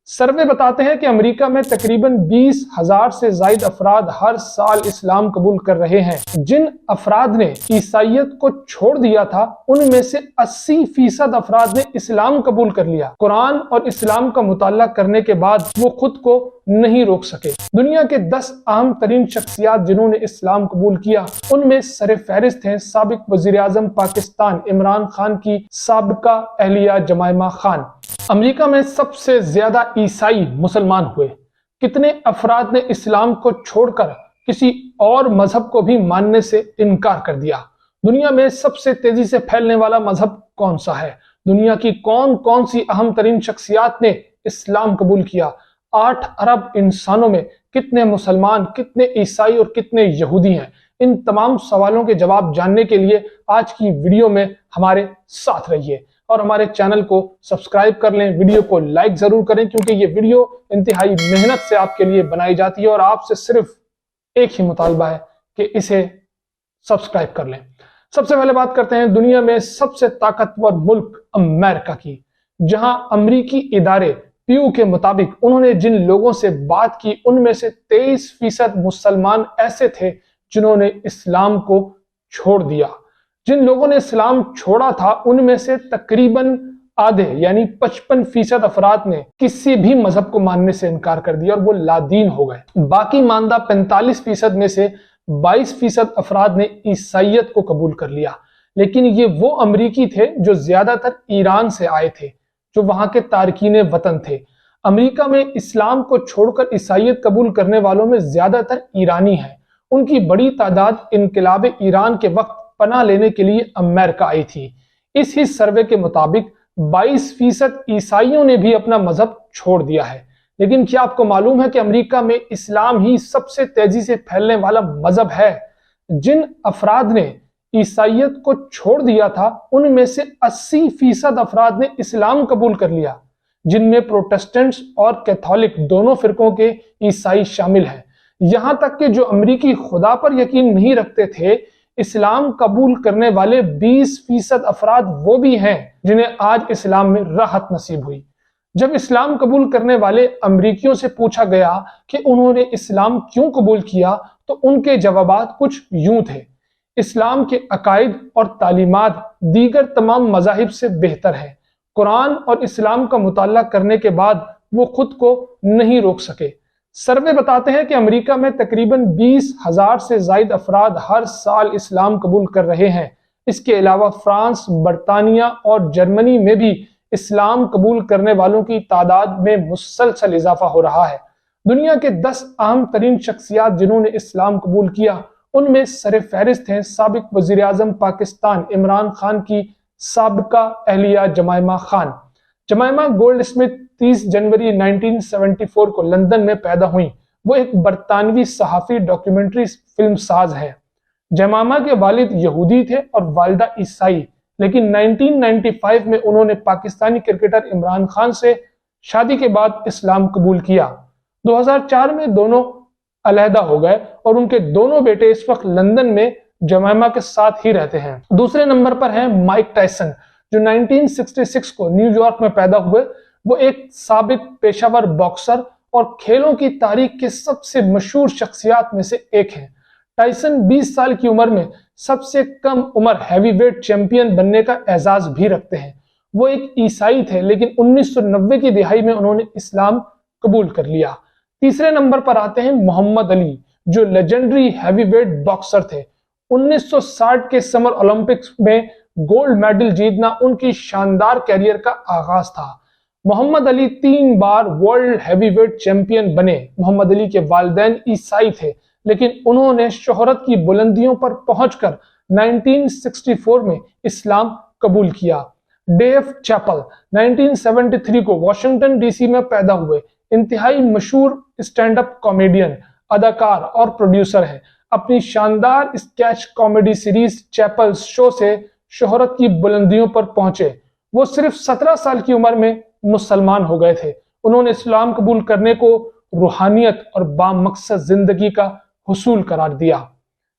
Survey بتاتے ہیں کہ امریکہ میں تقریباً 20,000 سے زائد افراد ہر سال اسلام قبول کر رہے ہیں۔ جن افراد نے عیسائیت کو چھوڑ دیا تھا ان میں سے 80% افراد نے اسلام قبول کر لیا۔ قرآن اور اسلام کا مطالعہ کرنے کے بعد وہ خود کو نہیں روک سکے۔ دنیا کے 10 اہم ترین شخصیات جنہوں نے اسلام قبول کیا ان میں سر فہرست ہیں سابق وزیر اعظم پاکستان عمران خان کی سابقہ اہلیہ جمائمہ خان۔ امریکہ میں سب سے زیادہ عیسائی مسلمان ہوئے۔ کتنے افراد نے اسلام کو چھوڑ کر کسی اور مذہب کو بھی ماننے سے انکار کر دیا؟ دنیا میں سب سے تیزی سے پھیلنے والا مذہب کون سا ہے؟ دنیا کی کون سی اہم ترین شخصیات نے اسلام قبول کیا؟ 8 ارب انسانوں میں کتنے مسلمان، کتنے عیسائی اور کتنے یہودی ہیں؟ ان تمام سوالوں کے جواب جاننے کے لیے آج کی ویڈیو میں ہمارے ساتھ رہیے اور ہمارے چینل کو سبسکرائب کر لیں۔ ویڈیو کو لائک ضرور کریں کیونکہ یہ ویڈیو انتہائی محنت سے آپ کے لیے بنائی جاتی ہے اور آپ سے صرف ایک ہی مطالبہ ہے کہ اسے سبسکرائب کر لیں۔ سب سے پہلے بات کرتے ہیں دنیا میں سب سے طاقتور ملک امریکہ کی، جہاں امریکی ادارے پیو کے مطابق انہوں نے جن لوگوں سے بات کی ان میں سے 23% مسلمان ایسے تھے جنہوں نے اسلام کو چھوڑ دیا۔ جن لوگوں نے اسلام چھوڑا تھا ان میں سے تقریباً آدھے یعنی 55% افراد نے کسی بھی مذہب کو ماننے سے انکار کر دیا اور وہ لادین ہو گئے۔ باقی ماندہ 45% میں سے 22% افراد نے عیسائیت کو قبول کر لیا، لیکن یہ وہ امریکی تھے جو زیادہ تر ایران سے آئے تھے، جو وہاں کے تارکین وطن تھے۔ امریکہ میں اسلام کو چھوڑ کر عیسائیت قبول کرنے والوں میں زیادہ تر ایرانی ہیں۔ ان کی بڑی تعداد انقلاب ایران کے وقت پناہ لینے کے لیے امریکہ آئی تھی۔ اس ہی سروے کے مطابق 22% عیسائیوں نے بھی اپنا مذہب چھوڑ دیا ہے۔ لیکن کیا آپ کو معلوم ہے کہ امریکہ میں اسلام ہی سب سے تیزی سے پھیلنے والا مذہب ہے؟ جن افراد نے عیسائیت کو چھوڑ دیا تھا ان میں سے 80% افراد نے اسلام قبول کر لیا، جن میں پروٹسٹنٹس اور کیتھولک دونوں فرقوں کے عیسائی شامل ہیں۔ یہاں تک کہ جو امریکی خدا پر یقین نہیں رکھتے تھے، اسلام قبول کرنے والے 20% افراد وہ بھی ہیں جنہیں آج اسلام میں راحت نصیب ہوئی۔ جب اسلام قبول کرنے والے امریکیوں سے پوچھا گیا کہ انہوں نے اسلام کیوں قبول کیا تو ان کے جوابات کچھ یوں تھے: اسلام کے عقائد اور تعلیمات دیگر تمام مذاہب سے بہتر ہیں۔ قرآن اور اسلام کا مطالعہ کرنے کے بعد وہ خود کو نہیں روک سکے۔ سروے بتاتے ہیں کہ امریکہ میں تقریباً 20,000 سے زائد افراد ہر سال اسلام قبول کر رہے ہیں۔ اس کے علاوہ فرانس، برطانیہ اور جرمنی میں بھی اسلام قبول کرنے والوں کی تعداد میں مسلسل اضافہ ہو رہا ہے۔ دنیا کے 10 اہم ترین شخصیات جنہوں نے اسلام قبول کیا ان میں سر فہرست ہیں سابق وزیر اعظم پاکستان عمران خان کی سابقہ اہلیہ Jemima Khan. Jemima gold Smith 30 جنوری 1974 کو لندن میں پیدا ہوئیں۔ وہ ایک برطانوی صحافی، ڈاکیومنٹری فلم ساز ہیں۔ جمائمہ کے والد یہودی تھے اور والدہ عیسائی، لیکن 1995 میں انہوں نے پاکستانی کرکٹر عمران خان سے شادی کے بعد اسلام قبول کیا۔ 2004 میں دونوں علیحدہ ہو گئے اور ان کے دونوں بیٹے اس وقت لندن میں جمائمہ کے ساتھ ہی رہتے ہیں۔ دوسرے نمبر پر ہیں مائک ٹائسن، جو 1966 کو نیو یارک میں پیدا ہوئے۔ وہ ایک سابق پیشہ ور باکسر اور کھیلوں کی تاریخ کے سب سے مشہور شخصیات میں سے ایک ہیں۔ ٹائسن 20 سال کی عمر میں سب سے کم عمر ہیوی ویٹ چیمپئن بننے کا اعزاز بھی رکھتے ہیں۔ وہ ایک عیسائی تھے لیکن 1990 کی دہائی میں انہوں نے اسلام قبول کر لیا۔ تیسرے نمبر پر آتے ہیں محمد علی، جو لیجنڈری ہیوی ویٹ باکسر تھے۔ 1960 کے سمر اولمپکس میں گولڈ میڈل جیتنا ان کی شاندار کیریئر کا آغاز تھا۔ محمد علی 3 بار ورلڈ ہیوی ویٹ چیمپئن بنے۔ محمد علی کے والدین عیسائی تھے لیکن انہوں نے شہرت کی بلندیوں پر پہنچ کر 1964 میں اسلام قبول کیا۔ ڈیو چیپل 1973 کو واشنگٹن ڈی سی میں پیدا ہوئے۔ انتہائی مشہور اسٹینڈ اپ کامیڈین، اداکار اور پروڈیوسر ہیں۔ اپنی شاندار اسکیچ کامیڈی سیریز چیپل شو سے شہرت کی بلندیوں پر پہنچے۔ وہ صرف 17 سال کی عمر میں مسلمان ہو گئے تھے۔ انہوں نے اسلام قبول کرنے کو روحانیت اور بامقصد زندگی کا حصول قرار دیا۔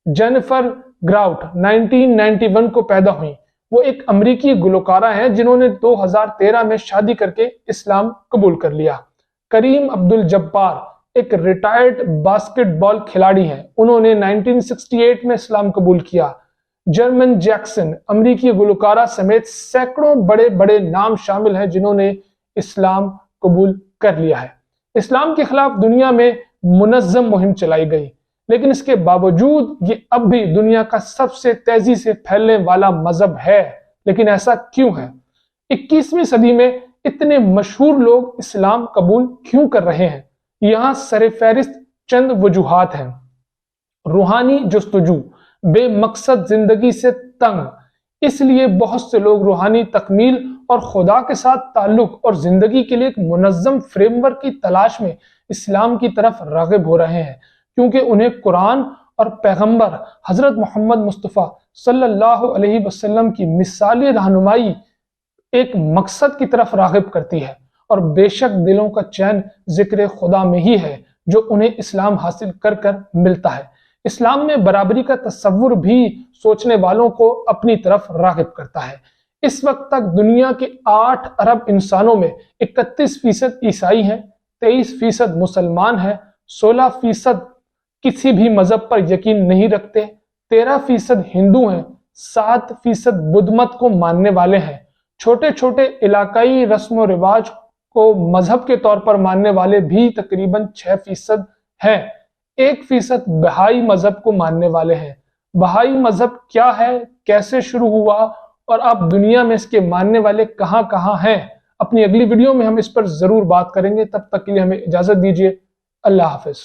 جینیفر گراؤٹ 1991 کو پیدا ہوئیں۔ وہ ایک امریکی گلوکارہ ہیں جنہوں نے 2013 میں شادی کر کے اسلام قبول کر لیا۔ کریم عبد الجبار ایک ریٹائرڈ باسکٹ بال کھلاڑی ہیں، انہوں نے 1968 میں اسلام قبول کیا۔ جرمن جیکسن امریکی گلوکارہ سمیت سینکڑوں بڑے بڑے نام شامل ہیں جنہوں نے اسلام قبول کر لیا ہے۔ اسلام کے خلاف دنیا میں منظم مہم چلائی گئی، لیکن اس کے باوجود یہ اب بھی دنیا کا سب سے تیزی سے پھیلنے والا مذہب ہے۔ لیکن ایسا کیوں ہے؟ 21ویں صدی میں اتنے مشہور لوگ اسلام قبول کیوں کر رہے ہیں؟ یہاں سر فہرست چند وجوہات ہیں۔ روحانی جستجو، بے مقصد زندگی سے تنگ، اس لیے بہت سے لوگ روحانی تکمیل اور خدا کے ساتھ تعلق اور زندگی کے لیے ایک منظم فریم ورک کی تلاش میں اسلام کی طرف راغب ہو رہے ہیں، کیونکہ انہیں قرآن اور پیغمبر حضرت محمد مصطفیٰ صلی اللہ علیہ وسلم کی مثالی رہنمائی ایک مقصد کی طرف راغب کرتی ہے، اور بے شک دلوں کا چین ذکر خدا میں ہی ہے جو انہیں اسلام حاصل کر کر ملتا ہے۔ اسلام میں برابری کا تصور بھی سوچنے والوں کو اپنی طرف راغب کرتا ہے۔ اس وقت تک دنیا کے 8 ارب انسانوں میں 31% عیسائی ہیں، 23% مسلمان ہیں، 16% کسی بھی مذہب پر یقین نہیں رکھتے، 13% ہندو ہیں، 7% بدھ مت کو ماننے والے ہیں، چھوٹے چھوٹے علاقائی رسم و رواج کو مذہب کے طور پر ماننے والے بھی تقریباً 6% ہیں، 1% بہائی مذہب کو ماننے والے ہیں۔ بہائی مذہب کیا ہے، کیسے شروع ہوا، اور اب دنیا میں اس کے ماننے والے کہاں کہاں ہیں؟ اپنی اگلی ویڈیو میں ہم اس پر ضرور بات کریں گے۔ تب تک کے لیے ہمیں اجازت دیجیے۔ اللہ حافظ۔